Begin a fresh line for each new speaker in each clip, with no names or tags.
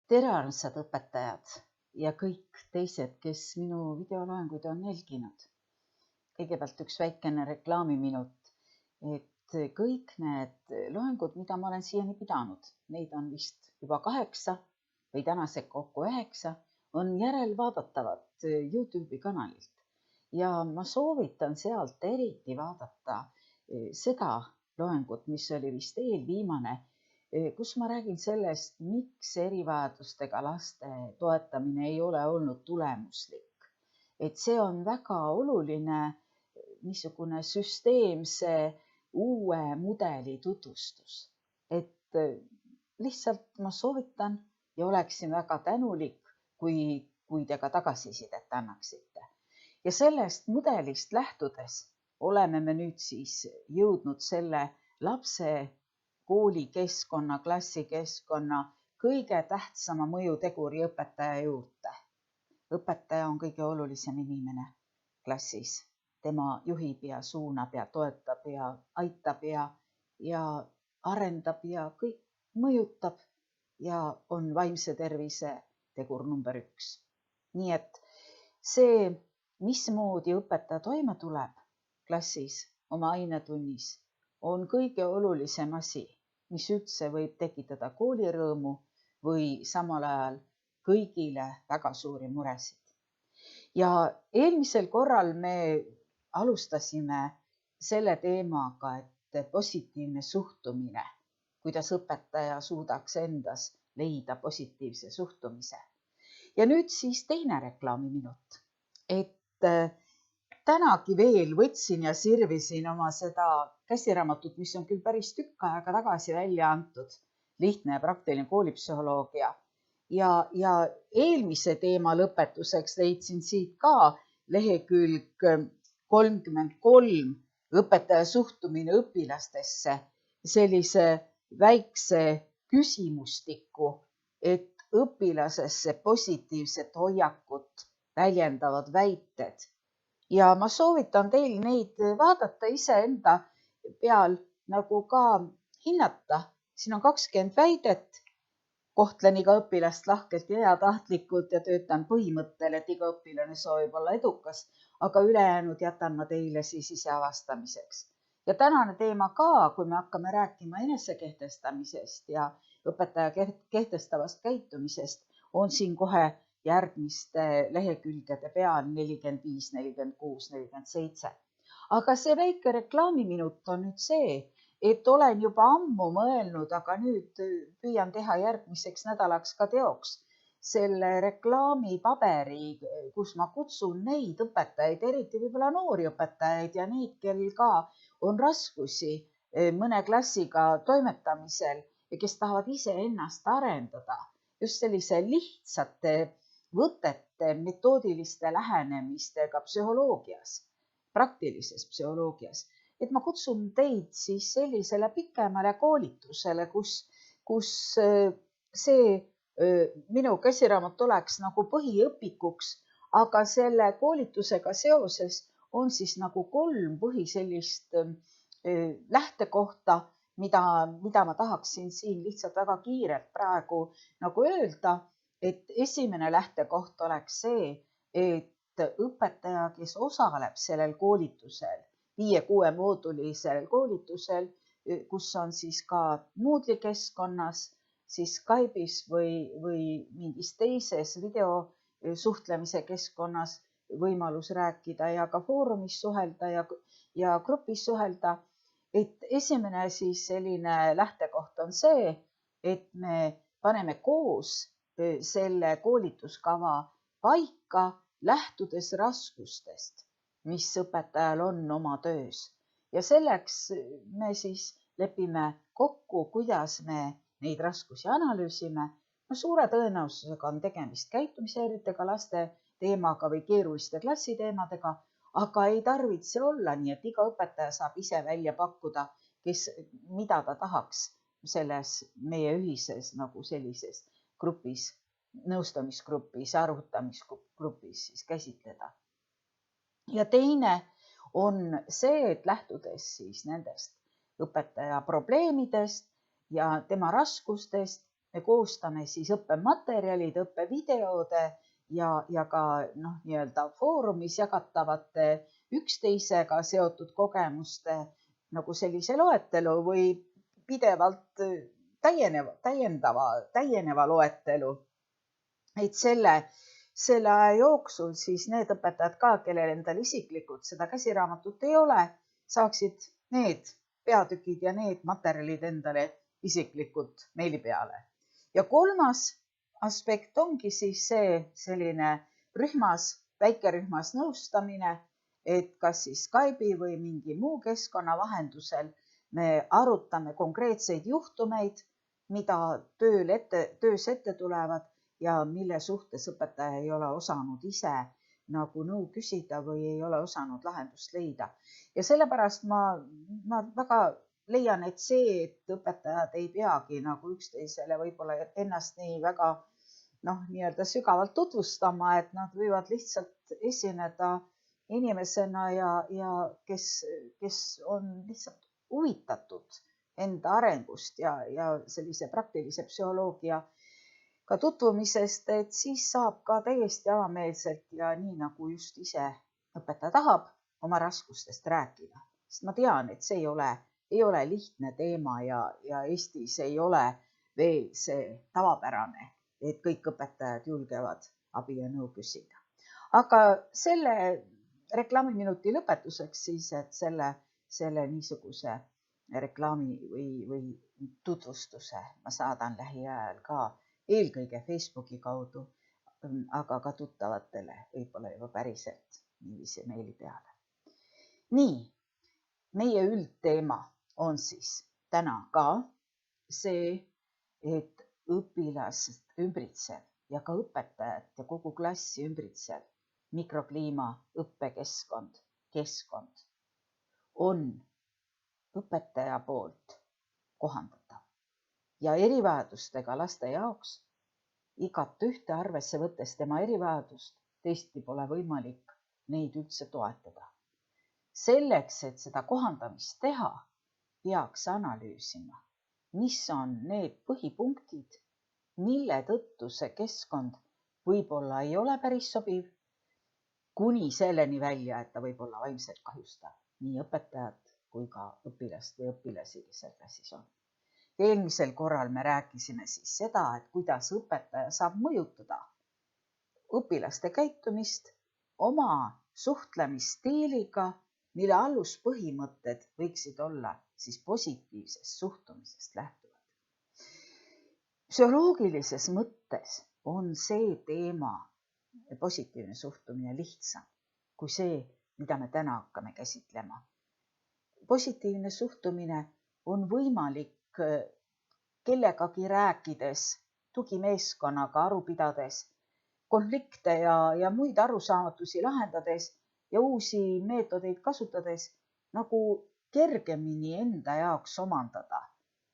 Tere, armsad õpetajad ja kõik teised, kes minu videoloenguid on jälginud. Kõigepealt üks väikene reklaamiminut, et kõik need loengud, mida ma olen siiani pidanud, neid on vist juba 8 või tänaseks kokku 9, on järelvaadatavad YouTube'i kanalilt. Ja ma soovitan sealt eriti vaadata seda loengut, mis oli vist eelviimane, kus ma räägin sellest, miks erivajadustega laste toetamine ei ole olnud tulemuslik. Et see on väga oluline niisugune süsteemse uue mudeli tutvustus. Et lihtsalt ma soovitan ja oleksin väga tänulik, kui te ka tagasisidet annaksite. Ja sellest mudelist lähtudes oleme me nüüd siis jõudnud selle lapse koolikeskkonna, klassikeskkonna kõige tähtsama mõjuteguri õpetaja juurde. Õpetaja on kõige olulisem inimene klassis. Tema juhib ja suunab ja toetab ja aitab ja arendab ja kõik mõjutab ja on vaimse tervise tegur number 1. Nii et see, mismoodi õpetaja toime tuleb klassis oma ainetunnis, on kõige olulisem asi, mis üldse võib tekitada koolirõõmu või samal ajal kõigile väga suuri muresid. Ja eelmisel korral me alustasime selle teemaga, et positiivne suhtumine, kuidas õpetaja suudaks endas leida positiivse suhtumise. Ja nüüd siis teine reklaamiminut, et tänagi veel võtsin ja sirvisin oma seda käsiraamatut, mis on küll päris tükk aega tagasi välja antud, lihtne ja praktiline koolipsühholoogia. Ja eelmise teema lõpetuseks leidsin siit ka lehekülg 33 õpetaja suhtumine õpilastesse sellise väikse küsimustiku, et õpilasesse positiivset hoiakut väljendavad väited. Ja ma soovitan teil neid vaadata iseenda peal nagu ka hinnata. Siin on 20 väidet. Kohtlen iga õpilast lahkelt ja heatahtlikult ja töötan põhimõttel, et iga õpilane soovib olla edukas, aga ülejäänud jätan ma teile siis ise avastamiseks. Ja tänane teema ka, kui me hakkame rääkima enesekehtestamisest ja õpetaja kehtestavast käitumisest, on siin kohe järgmiste lehekülgede peal 45, 46, 47. Aga see väike reklaamiminut on nüüd see, et olen juba ammu mõelnud, aga nüüd püüan teha järgmiseks nädalaks ka teoks selle reklaamipaberi, kus ma kutsun neid õpetajaid, eriti võib-olla noori õpetajaid ja neid, kel ka on raskusi mõne klassiga toimetamisel ja kes tahavad ise ennast arendada just sellise lihtsate võtete, metoodiliste lähenemistega psühholoogias, praktilises psühholoogias. Et ma kutsun teid siis sellisele pikemale koolitusele, kus see minu käsiraamat oleks nagu põhiõpikuks, aga selle koolitusega seoses on siis nagu 3 põhisellist lähtekohta, mida ma tahaksin siin lihtsalt väga kiirelt praegu nagu öelda. Et esimene lähtekoht oleks see, et õpetaja, kes osaleb sellel koolitusel, 5-6 moodulisel koolitusel, kus on siis ka Moodle'i keskkonnas, siis Skype'is või mingis teises videosuhtlemise keskkonnas võimalus rääkida ja ka foorumis suhelda ja grupis suhelda. Et esimene siis selline lähtekoht on see, et me paneme koos selle koolituskava paika, lähtudes raskustest, mis õpetajal on oma töös. Ja selleks me siis lepime kokku, kuidas me neid raskusi analüüsime. No suure tõenäosusega on tegemist käitumishäiretega laste teemaga või keeruliste klassiteemadega, aga ei tarvitse olla nii, et iga õpetaja saab ise välja pakkuda, mida ta tahaks selles meie ühises nagu sellises grupis, nõustamisgrupis, arvutamisgrupis siis käsitleda. Ja teine on see, et lähtudes siis nendest õpetaja probleemidest ja tema raskustest, me koostame siis õppematerjalid, õppevideode ja ka nii-öelda foorumis jagatavate üksteisega seotud kogemuste nagu sellise loetelu või pidevalt täieneva loetelu. Et selle aja jooksul siis need õpetajad ka, kellel endal isiklikult seda käsiraamatut ei ole, saaksid need peatükid ja need materjalid endale isiklikult meili peale. Ja kolmas aspekt ongi siis see selline väikerühmas nõustamine, et kas siis Skype'i või mingi muu keskkonna vahendusel me arutame konkreetseid juhtumeid, mida töös ette tulevad ja mille suhtes õpetaja ei ole osanud ise nagu nõu küsida või ei ole osanud lahendust leida. Ja sellepärast ma väga leian, et see, et õpetajad ei peagi nagu üksteisele võib-olla ennast nii väga nii-öelda sügavalt tutvustama, et nad võivad lihtsalt esineda inimesena ja kes on lihtsalt huvitatud enda arengust ja sellise praktilise psühholoogia ka tutvumisest, et siis saab ka täiesti avameelselt ja nii nagu just ise õpetaja tahab oma raskustest rääkida. Sest ma tean, et see ei ole lihtne teema ja Eestis ei ole veel see tavapärane, et kõik õpetajad julgevad abi ja nõu küsida. Aga selle reklaamiminuti lõpetuseks siis, et selle niisuguse reklaami või tutvustuse ma saadan lähiajal ka eelkõige Facebooki kaudu, aga ka tuttavatele võib-olla juba päriselt niiviisi meili peale. Nii, meie üldteema on siis täna ka see, et õpilast ümbritsev ja ka õpetajat ja kogu klassi ümbritsev mikrokliima, õppekeskkond, on õpetaja poolt kohandatav. Ja erivajadustega laste jaoks igat ühte arvesse võttes tema erivajadust teistki pole võimalik neid üldse toetada. Selleks, et seda kohandamist teha, peaks analüüsima, mis on need põhipunktid, mille tõttu see keskkond võib-olla ei ole päris sobiv, kuni selleni välja, et ta võib olla vaimselt kahjustav nii õpetajat kui ka õpilast või õpilasi, kes seal klassis on. Eelmisel korral me rääkisime siis seda, et kuidas õpetaja saab mõjutada õpilaste käitumist oma suhtlemisstiiliga, mille aluspõhimõtted võiksid olla siis positiivsest suhtumisest lähtuvad. Psühholoogilises mõttes on see teema, positiivne suhtumine, lihtsam kui see, mida me täna hakkame käsitlema. Positiivne suhtumine on võimalik kellegagi rääkides, tugimeeskonnaga aru pidades, konflikte ja muid arusaamatusi lahendades ja uusi meetodeid kasutades nagu kergemini enda jaoks omandada.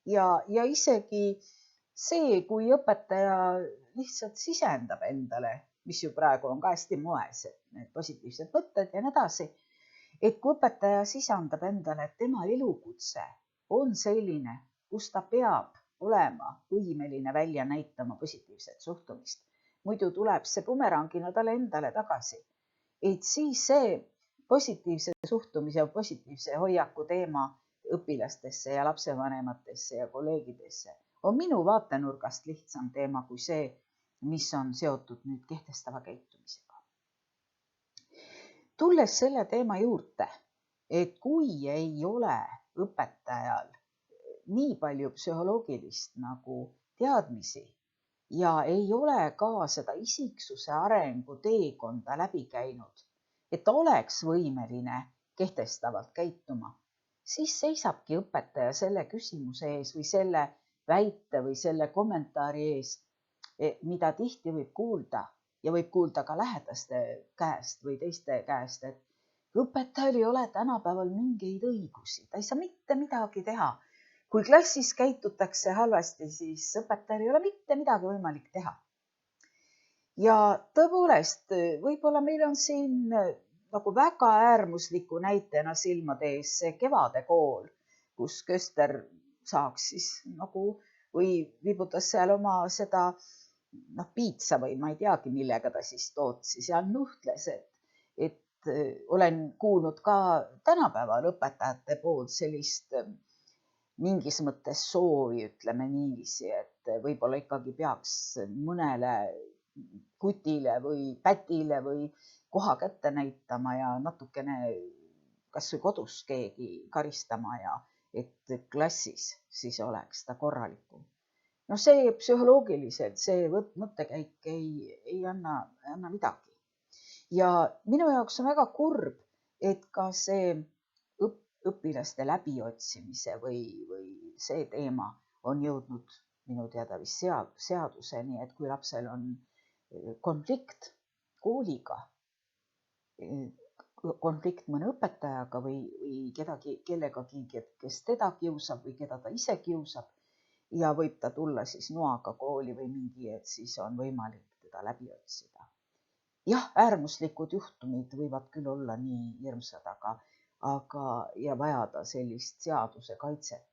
Ja isegi see, kui õpetaja lihtsalt sisendab endale, mis ju praegu on ka hästi moes, et need positiivsed mõtted ja nii edasi, et kui õpetaja sisendab endale, et tema elukutse on selline, kus ta peab olema võimeline välja näitama positiivset suhtumist. Muidu tuleb see bumerangina talle endale tagasi. Et siis see positiivse suhtumise ja positiivse hoiaku teema õpilastesse ja lapsevanematesse ja kolleegidesse on minu vaatenurgast lihtsam teema kui see, mis on seotud nüüd kehtestava käitumisega. Tulles selle teema juurde, et kui ei ole õpetajal nii palju psühholoogilist nagu teadmisi ja ei ole ka seda isiksuse arengu teekonda läbi käinud, et ta oleks võimeline kehtestavalt käituma, siis seisabki õpetaja selle küsimuse ees või selle väite või selle kommentaari ees, mida tihti võib kuulda ja võib kuulda ka lähedaste käest või teiste käest, et õpetajal ei ole tänapäeval mingeid õigusi, ta ei saa mitte midagi teha. Kui klassis käitutakse halvasti, siis õpetajal ei ole mitte midagi võimalik teha. Ja tõepoolest, võib-olla meil on siin nagu väga äärmusliku näitena silmade ees see Kevade kool, kus Köster saaks siis nagu või vibutas seal oma seda piitsa või ma ei teagi, millega ta siis tootsi seal nuhtles, et olen kuulnud ka tänapäeval õpetajate poolt sellist mingis mõttes soovi, ütleme niiviisi, et võib-olla ikkagi peaks mõnele kutile või pätile või koha kätte näitama ja natukene kas või kodus keegi karistama ja et klassis siis oleks ta korralikum. No see psühholoogiliselt, see mõttekäik ei anna midagi. Ja minu jaoks on väga kurb, et ka see õpilaste läbiotsimise või see teema on jõudnud minu teada vist seaduseni, et kui lapsel on konflikt kooliga, konflikt mõne õpetajaga või kellegagi, kes teda kiusab või keda ta ise kiusab ja võib ta tulla siis noaga kooli või mingi, et siis on võimalik teda läbi otsida. Jah, äärmuslikud juhtumid võivad küll olla nii hirmsad, aga ja vajada sellist seaduse kaitset.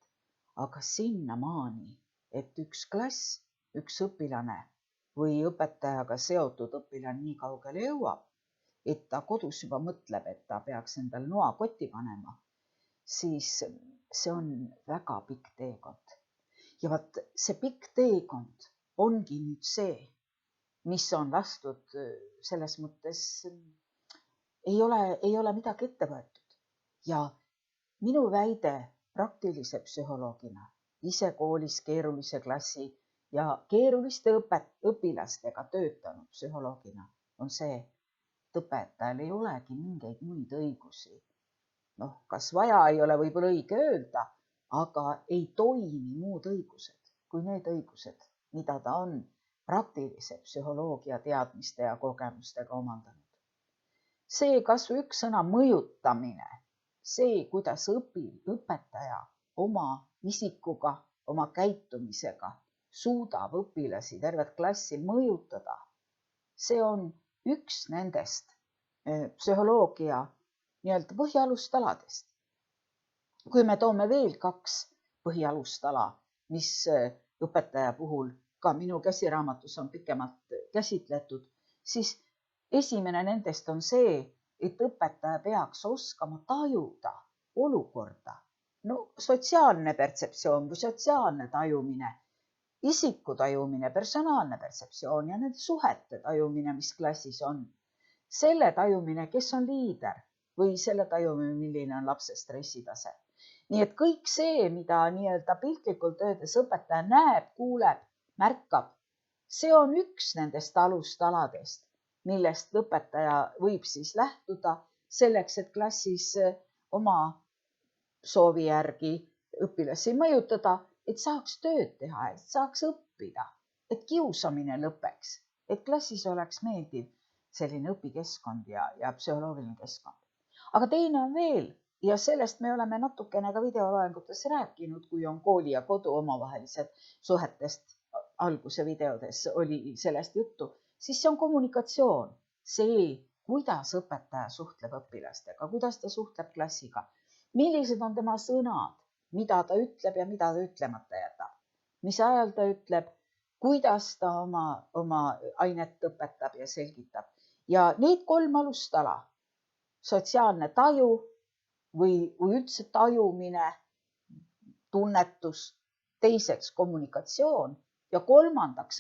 Aga sinnamaani, et üks klass, üks õpilane või õpetajaga seotud õpilane nii kaugele jõuab, et ta kodus juba mõtleb, et ta peaks endal noa kotti panema, siis see on väga pikk teekond. Ja vaat see pikk teekond ongi nüüd see, mis on lastud selles mõttes, ei ole midagi ette võetud. Ja minu väide praktilise psühholoogina, ise koolis keerulise klassi ja keeruliste õpilastega töötanud psühholoogina on see, et õpetajal ei olegi mingeid muid õigusi. Kas vaja ei ole võib-olla õige öelda, aga ei toimi muud õigused kui need õigused, mida ta on praktilise psühholoogia teadmiste ja kogemustega omandanud. See kas või üks sõna mõjutamine, see, kuidas õpetaja oma isikuga, oma käitumisega suudab õpilasi, tervet klassi mõjutada, see on üks nendest psühholoogia nii-öelda põhialustaladest. Kui me toome veel 2 põhialustala, mis õpetaja puhul ka minu käsiraamatus on pikemalt käsitletud, siis esimene nendest on see, et õpetaja peaks oskama tajuda olukorda. Sotsiaalne pertseptsioon või sotsiaalne tajumine, isiku tajumine, personaalne pertseptsioon ja nende suhete tajumine, mis klassis on. Selle tajumine, kes on liider või selle tajumine, milline on lapse stressitase. Nii et kõik see, mida nii-öelda piltlikult öeldes õpetaja näeb, kuuleb, märkab, see on üks nendest alustaladest, millest õpetaja võib siis lähtuda selleks, et klassis oma soovi järgi õpilasi mõjutada, et saaks tööd teha, et saaks õppida, et kiusamine lõpeks, et klassis oleks meeldiv selline õpikeskkond ja psühholoogiline keskkond. Aga teine on veel ja sellest me oleme natukene ka videoloengutes rääkinud, kui on kooli ja kodu omavahelised suhetest alguse videodes oli sellest juttu, siis see on kommunikatsioon. See, kuidas õpetaja suhtleb õpilastega, kuidas ta suhtleb klassiga, millised on tema sõnad, mida ta ütleb ja mida ta ütlemata jätab, mis ajal ta ütleb, kuidas ta oma ainet õpetab ja selgitab. Ja need 3 alustala, sotsiaalne taju või üldse tajumine, tunnetus, teiseks kommunikatsioon ja 3.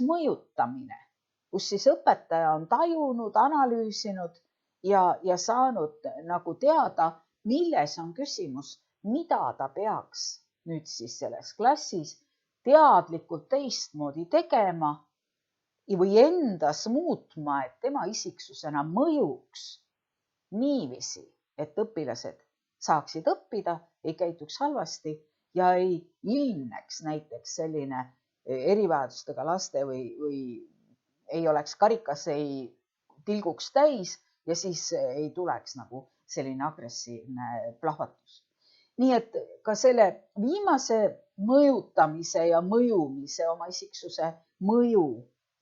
mõjutamine, kus siis õpetaja on tajunud, analüüsinud ja saanud nagu teada, milles on küsimus, mida ta peaks nüüd siis selles klassis teadlikult teistmoodi tegema või endas muutma, et tema isiksusena mõjuks niiviisi, et õpilased saaksid õppida, ei käituks halvasti ja ei ilmneks näiteks selline erivajadustega laste või ei oleks karikas, ei tilguks täis ja siis ei tuleks nagu selline agressiivne plahvatus. Nii et ka selle viimase mõjutamise ja mõjumise oma isiksuse mõju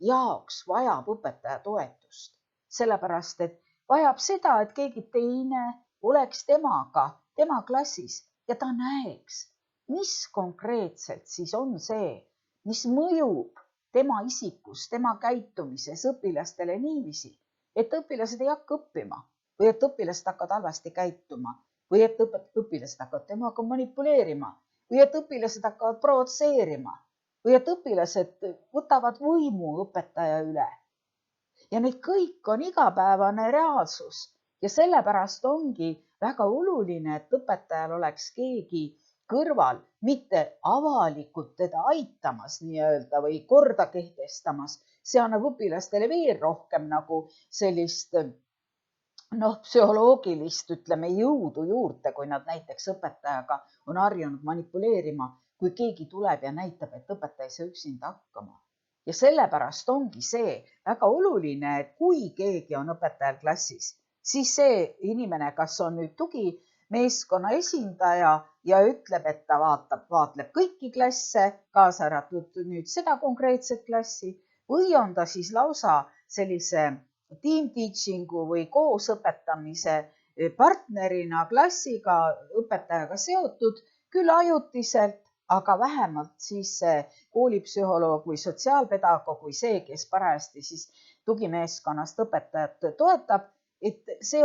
jaoks vajab õpetaja toetust, sellepärast et vajab seda, et keegi teine oleks temaga, tema klassis ja ta näeks, mis konkreetselt siis on see, mis mõjub tema isikus, tema käitumises õpilastele niiviisi, et õpilased ei hakka õppima või et õpilased hakkavad halvasti käituma või et õpilased hakkavad temaga manipuleerima või et õpilased hakkavad provotseerima või et õpilased võtavad võimu õpetaja üle. Ja need kõik on igapäevane reaalsus ja sellepärast ongi väga oluline, et õpetajal oleks keegi kõrval, mitte avalikult teda aitamas nii-öelda või korda kehtestamas. See annab õpilastele veel rohkem nagu sellist psühholoogilist, ütleme, jõudu juurde, kui nad näiteks õpetajaga on harjunud manipuleerima, kui keegi tuleb ja näitab, et õpetaja ei saa üksinda hakkama. Ja sellepärast ongi see väga oluline, et kui keegi on õpetajal klassis, siis see inimene, kas on nüüd tugimeeskonna esindaja ja ütleb, et ta vaatleb kõiki klasse, kaasa arvatud nüüd seda konkreetset klassi, või on ta siis lausa sellise team teachingu või koos õpetamise partnerina klassiga õpetajaga seotud, küll ajutiselt, aga vähemalt siis see koolipsühholoog või sotsiaalpedagoog või see, kes parajasti siis tugimeeskonnast õpetajat toetab, et see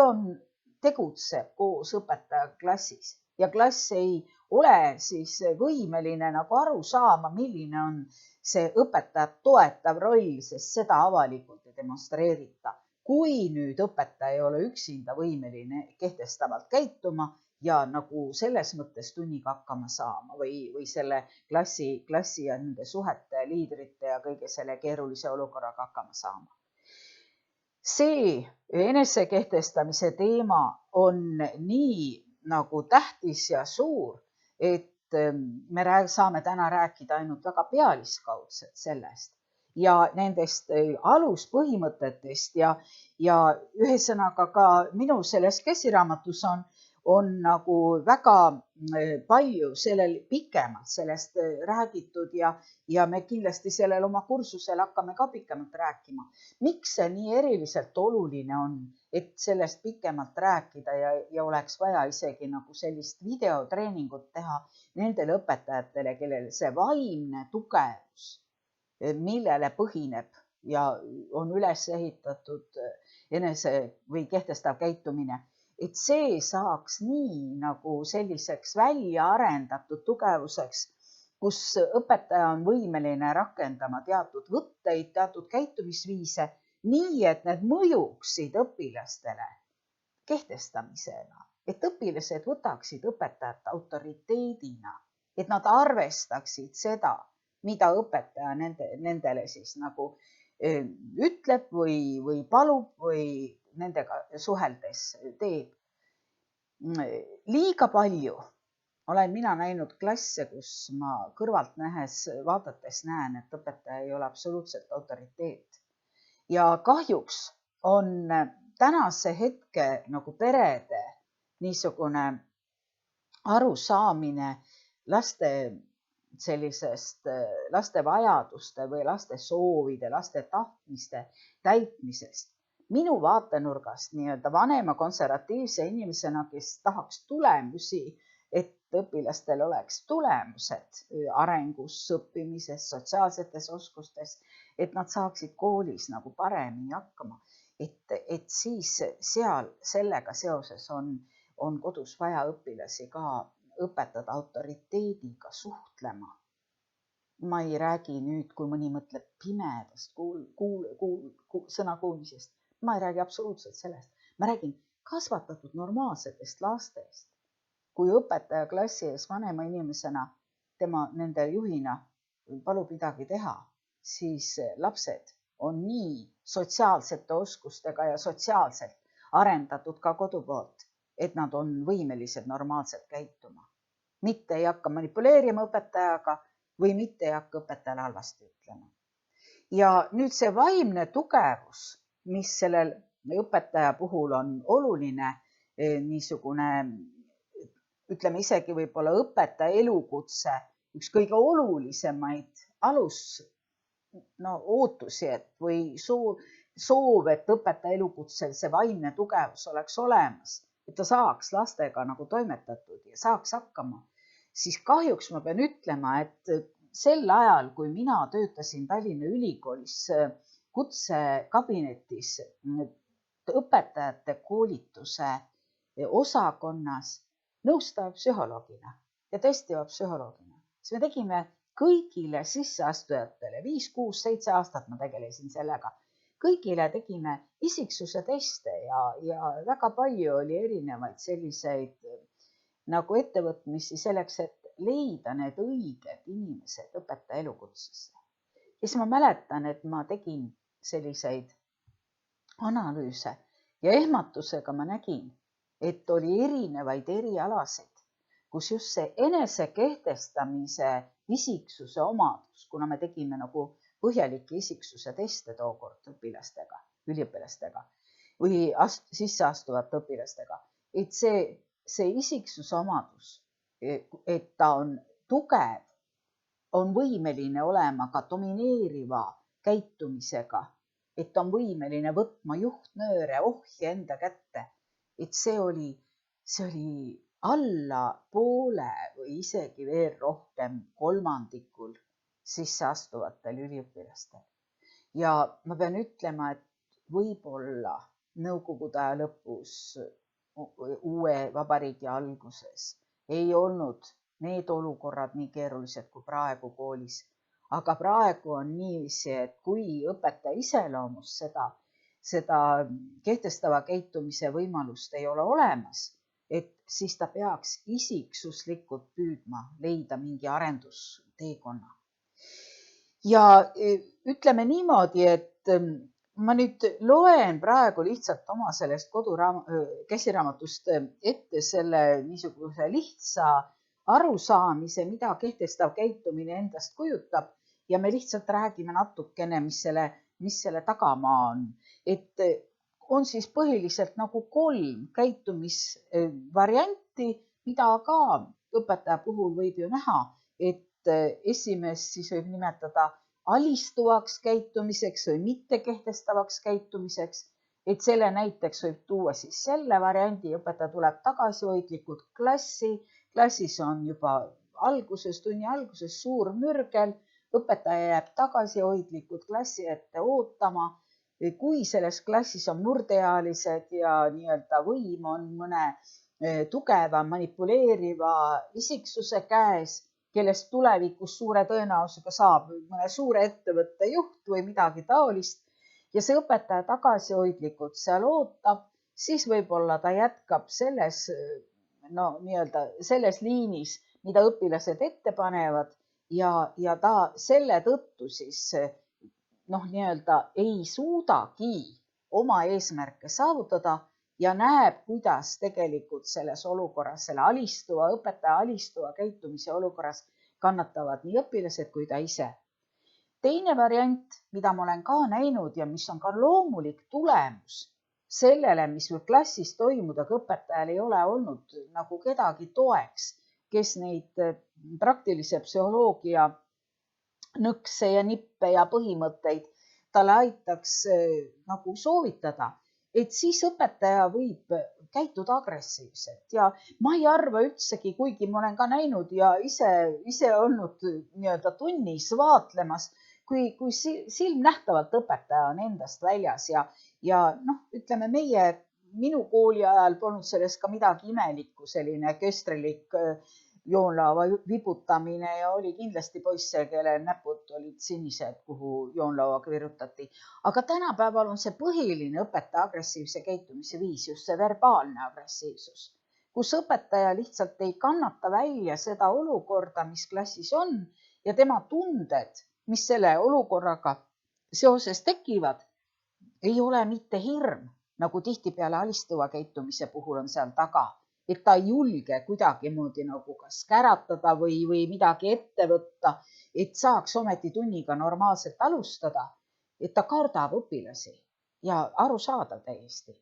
tegutseb koos õpetaja klassis ja klass ei ole siis võimeline nagu aru saama, milline on see õpetajat toetav roll, sest seda avalikult ei demonstreerita. Kui nüüd õpetaja ei ole üksinda võimeline kehtestavalt käituma ja nagu selles mõttes tunniga hakkama saama või selle klassi ja nende suhete, liidrite ja kõige selle keerulise olukorraga hakkama saama. See enesekehtestamise teema on nii nagu tähtis ja suur, et me saame täna rääkida ainult väga pealiskaudselt sellest ja nendest aluspõhimõtetest ja ühesõnaga ka minu selles käsiraamatus on nagu väga palju sellel pikemalt sellest räägitud ja me kindlasti sellel oma kursusel hakkame ka pikemalt rääkima. Miks see nii eriliselt oluline on, et sellest pikemalt rääkida ja oleks vaja isegi nagu sellist videotreeningut teha nendele õpetajatele, kellel see vaimne tugevus, millele põhineb ja on üles ehitatud enese või kehtestav käitumine, et see saaks nii nagu selliseks välja arendatud tugevuseks, kus õpetaja on võimeline rakendama teatud võtteid, teatud käitumisviise, nii et need mõjuksid õpilastele kehtestamisena, et õpilased võtaksid õpetajat autoriteedina, et nad arvestaksid seda, mida õpetaja nendele siis nagu ütleb või palub või nendega suheldes teeb. Liiga palju olen mina näinud klasse, kus ma kõrvalt vaadates näen, et õpetaja ei ole absoluutselt autoriteet. Ja kahjuks on tänase hetke nagu perede niisugune arusaamine laste vajaduste või laste soovide, laste tahtmiste täitmisest. Minu vaatenurgast nii-öelda vanema konservatiivse inimesena, kes tahaks tulemusi, et õpilastel oleks tulemused arengus, õppimises, sotsiaalsetes oskustes, et nad saaksid koolis nagu paremini hakkama. Et siis sellega seoses on kodus vaja õpilasi ka õpetada autoriteediga suhtlema. Ma ei räägi nüüd, kui mõni mõtleb pimedast sõna kuulmisest. Ma ei räägi absoluutselt sellest. Ma räägin kasvatatud normaalsetest lastest. Kui õpetaja klassi ees vanema inimesena, nende juhina palub midagi teha, siis lapsed on nii sotsiaalsete oskustega ja sotsiaalselt arendatud ka kodu poolt, et nad on võimelised normaalselt käituma. Mitte ei hakka manipuleerima õpetajaga või mitte ei hakka õpetajale halvasti ütlema. Ja nüüd see vaimne tugevus, mis sellel õpetaja puhul on oluline, niisugune, ütleme isegi võib-olla õpetaja elukutse, üks kõige olulisemaid ootusi või soov, et õpetaja elukutsel see vaimne tugevus oleks olemas, et ta saaks lastega nagu toimetatud ja saaks hakkama, siis kahjuks ma pean ütlema, et sel ajal, kui mina töötasin Tallinna Ülikoolis kutsekabinetis õpetajate koolituse osakonnas nõustava psühholoogina ja testiva psühholoogina, siis me tegime kõigile sisseastujatele, 5, 6, 7 aastat ma tegelesin sellega, kõigile tegime isiksuse teste ja väga palju oli erinevaid selliseid nagu ettevõtmisi selleks, et leida need õiged inimesed õpetaja elukutsesse. Ja siis ma mäletan, et ma tegin selliseid analüüse ja ehmatusega ma nägin, et oli erinevaid erialasid, kus just see enesekehtestamise isiksuse omadus, kuna me tegime nagu põhjalikke isiksuse teste tookord õpilastega, üliõpilastega või sisseastuvate õpilastega, et see isiksuse omadus, et ta on tugev, on võimeline olema ka domineeriva käitumisega, et on võimeline võtma juhtnööre, ohje enda kätte, et see oli alla poole või isegi veel rohkem kolmandikul sisseastuvatel üliõpilastel. Ja ma pean ütlema, et võib-olla Nõukogude aja lõpus, uue vabariigi alguses ei olnud need olukorrad nii keerulised kui praegu koolis. Aga praegu on niiviisi, et kui õpetaja iseloomus seda kehtestava käitumise võimalust ei ole olemas, et siis ta peaks isiksuslikult püüdma leida mingi arendusteekonna. Ja ütleme niimoodi, et ma nüüd loen praegu lihtsalt oma sellest käsiraamatust ette selle niisuguse lihtsa arusaamise, mida kehtestav käitumine endast kujutab ja me lihtsalt räägime natukene, mis selle tagamaa on. Et on siis põhiliselt nagu 3 käitumisvarianti, mida ka õpetaja puhul võib ju näha, et esimest siis võib nimetada alistuvaks käitumiseks või mittekehtestavaks käitumiseks, et selle näiteks võib tuua siis selle variandi, õpetaja tuleb tagasihoidlikult klassis on juba tunni alguses suur mürgel, õpetaja jääb tagasihoidlikult klassi ette ootama, kui selles klassis on murdeealised ja nii-öelda võim on mõne tugeva manipuleeriva isiksuse käes, kellest tulevikus suure tõenäosusega saab mõne suure ettevõtte juht või midagi taolist ja see õpetaja tagasihoidlikult seal ootab, siis võib-olla ta jätkab selles liinis, mida õpilased ette panevad ja ta selle tõttu siis ei suudagi oma eesmärke saavutada ja näeb, kuidas tegelikult selles olukorras, selle õpetaja alistuva käitumise olukorras kannatavad nii õpilased kui ta ise. Teine variant, mida ma olen ka näinud ja mis on ka loomulik tulemus sellele, mis võib klassis toimuda, kui õpetajal ei ole olnud nagu kedagi toeks, kes neid praktilise psühholoogia nõkse ja nippe ja põhimõtteid talle aitaks nagu soovitada, et siis õpetaja võib käituda agressiivselt ja ma ei arva üldsegi, kuigi ma olen ka näinud ja ise olnud tunnis vaatlemas, kui silmnähtavalt õpetaja on endast väljas ja ütleme minu kooli ajal polnud selles ka midagi imelikku, selline köstrelik joonlaua vibutamine ja oli kindlasti poisse, kelle näpud olid sinised, kuhu joonlauaga virutati. Aga tänapäeval on see põhiline õpetaja agressiivse käitumise viis, just see verbaalne agressiivsus, kus õpetaja lihtsalt ei kannata välja seda olukorda, mis klassis on ja tema tunded, mis selle olukorraga seoses tekivad, ei ole mitte hirm, nagu tihtipeale alistuva käitumise puhul on seal taga, et ta ei julge kuidagimoodi nagu kas käratada või midagi ette võtta, et saaks ometi tunniga normaalselt alustada, et ta kardab õpilasi ja arusaadav täiesti.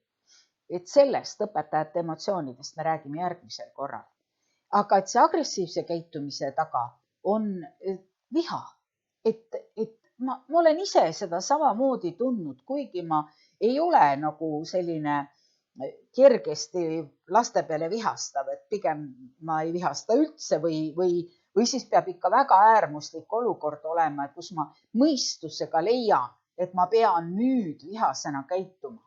Et sellest õpetajate emotsioonidest me räägime järgmisel korral. Aga et see agressiivse käitumise taga on viha, et ma olen ise seda samamoodi tundnud, kuigi ma ei ole nagu selline kergesti laste peale vihastav, et pigem ma ei vihasta üldse või või siis peab ikka väga äärmuslik olukord olema, et kus ma mõistusega leian, et ma pean nüüd vihasena käituma.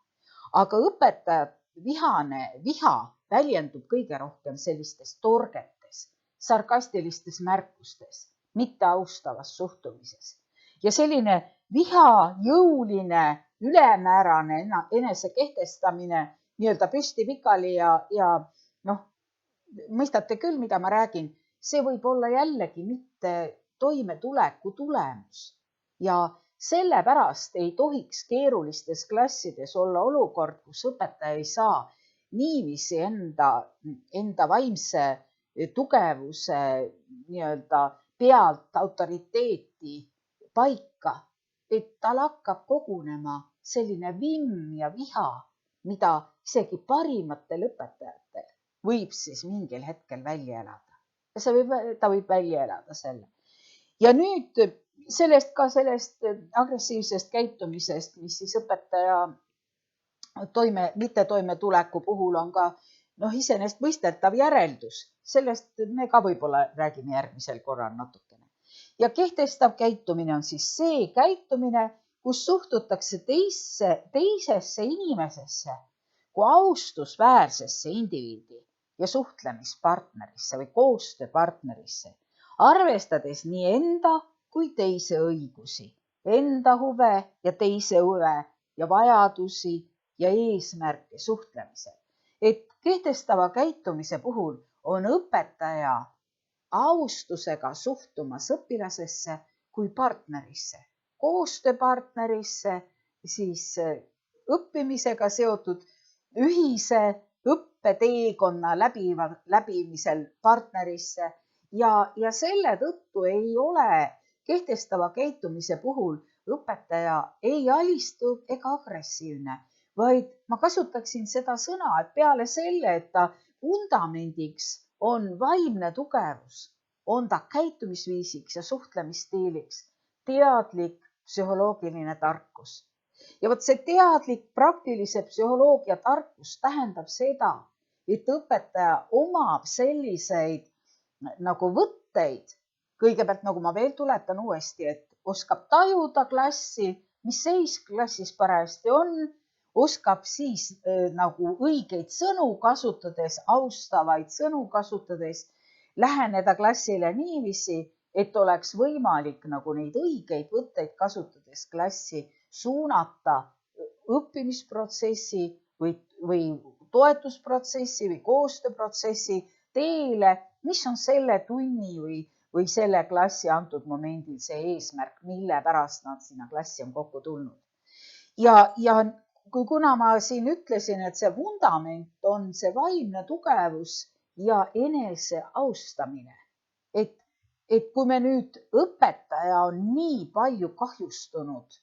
Aga õpetajad viha väljendub kõige rohkem sellistes torgetes, sarkastilistes märkustes, mitte austavas suhtumises. Ja selline viha, jõuline, ülemäärane enese kehtestamine nii-öelda püsti pikali ja mõistate küll, mida ma räägin, see võib olla jällegi mitte toimetuleku tulemus ja sellepärast ei tohiks keerulistes klassides olla olukord, kus õpetaja ei saa niiviisi enda vaimse tugevuse nii-öelda pealt autoriteeti paika, et tal hakkab kogunema selline vimm ja viha, mida isegi parimatel õpetajatel võib siis mingil hetkel välja elada. Ta võib välja elada selle. Ja nüüd sellest agressiivsest käitumisest, mis siis õpetaja mittetoimetuleku puhul on ka iseenesestmõistetav järeldus. Sellest me ka võib-olla räägime järgmisel korral natukene. Ja kehtestav käitumine on siis see käitumine, kus suhtutakse teisesse inimesesse kui austusväärsesse indiviidi ja suhtlemispartnerisse või koostööpartnerisse, arvestades nii enda kui teise õigusi, enda huve ja teise huve ja vajadusi ja eesmärke suhtlemisel. Et kehtestava käitumise puhul on õpetaja austusega suhtumas õpilasesse kui partnerisse, koostööpartnerisse, siis õppimisega seotud ühise õppeteekonna läbimisel partnerisse ja selle tõttu ei ole kehtestava käitumise puhul õpetaja ei alistuv ega agressiivne, vaid ma kasutaksin seda sõna, et peale selle, et ta vundamendiks on vaimne tugevus, on ta käitumisviisiks ja suhtlemisstiiliks teadlik psühholoogiline tarkus. Ja vot see teadlik praktilise psühholoogia tarkus tähendab seda, et õpetaja omab selliseid nagu võtteid. Kõigepealt, nagu ma veel tuletan uuesti, et oskab tajuda klassi, mis seis klassis parajasti on, oskab siis nagu õigeid sõnu kasutades, austavaid sõnu kasutades läheneda klassile niiviisi, et oleks võimalik nagu neid õigeid võtteid kasutades klassi suunata õppimisprotsessi või toetusprotsessi või koostööprotsessi teele, mis on selle tunni või selle klassi antud momendil see eesmärk, mille pärast nad sinna klassi on kokku tulnud. Ja kuna ma siin ütlesin, et see vundament on see vaimne tugevus ja enese austamine, et kui me nüüd õpetaja on nii palju kahjustunud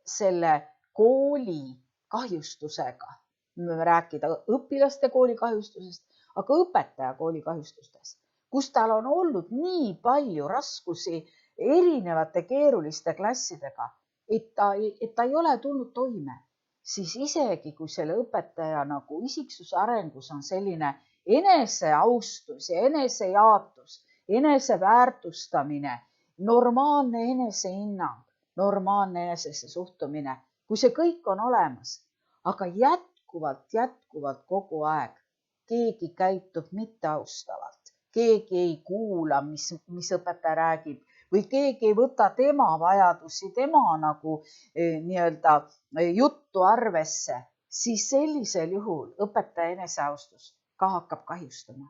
selle kooli kahjustusega, me võime rääkida õpilaste kooli kahjustusest, aga õpetaja kooli kahjustustest, kus tal on olnud nii palju raskusi erinevate keeruliste klassidega, et ta ei ole tulnud toime, siis isegi kui selle õpetaja nagu isiksuse arengus on selline eneseaustus ja enesejaatus, eneseväärtustamine, normaalne enesehinnang, normaalne enesesse suhtumine, kui see kõik on olemas, aga jätkuvalt kogu aeg keegi käitub mitteaustavalt, keegi ei kuula, mis õpetaja räägib või keegi ei võta tema vajadusi, tema nagu nii-öelda juttu arvesse, siis sellisel juhul õpetaja eneseaustus ka hakkab kahjustama.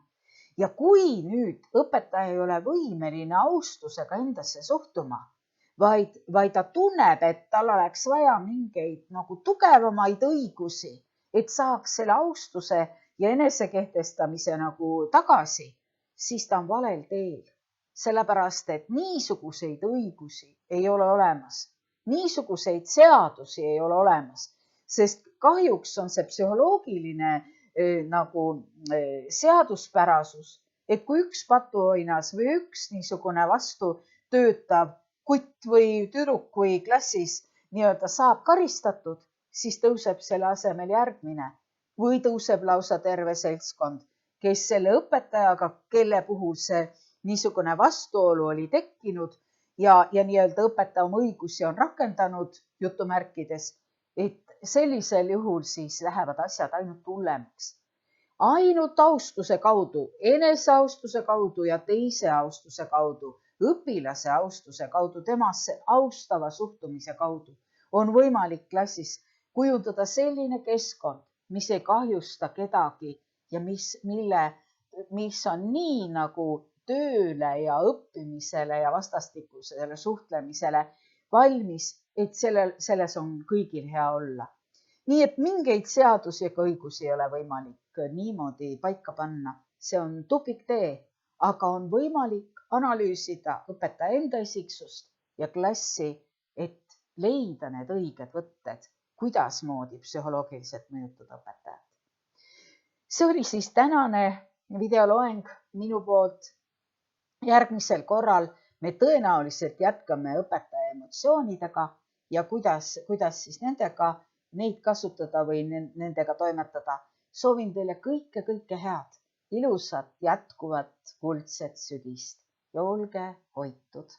Ja kui nüüd õpetaja ei ole võimeline austusega endasse suhtuma, vaid ta tunneb, et tal oleks vaja mingeid nagu tugevamaid õigusi, et saaks selle austuse ja enesekehtestamise nagu tagasi, siis ta on valel teel. Sellepärast, et niisuguseid õigusi ei ole olemas, niisuguseid seadusi ei ole olemas, sest kahjuks on see psühholoogiline nagu seaduspärasus, et kui üks patuoinas või üks niisugune vastu töötav kutt või tüdruk või klassis nii-öelda saab karistatud, siis tõuseb selle asemel järgmine või tõuseb lausa terve seltskond, kes selle õpetajaga, kelle puhul see niisugune vastuolu oli tekkinud ja nii-öelda õpetaja oma õigusi on rakendanud jutumärkides, et sellisel juhul siis lähevad asjad ainult hullemaks. Ainult austuse kaudu, eneseaustuse kaudu ja teise austuse kaudu, õpilase austuse kaudu, temasse austava suhtumise kaudu on võimalik klassis kujundada selline keskkond, mis ei kahjusta kedagi ja mis on nii nagu tööle ja õppimisele ja vastastikusele suhtlemisele valmis, et selles on kõigil hea olla. Nii et mingeid seadusi ega õigusi ei ole võimalik niimoodi paika panna. See on tupiktee, aga on võimalik analüüsida õpetaja enda isiksust ja klassi, et leida need õiged võtted, kuidasmoodi psühholoogiliselt mõjutada õpetajat. See oli siis tänane videoloeng minu poolt. Järgmisel korral me tõenäoliselt jätkame õpetaja emotsioonidega ja kuidas siis neid kasutada või nendega toimetada. Soovin teile kõike head, ilusat jätkuvat kuldset sügist ja olge hoitud.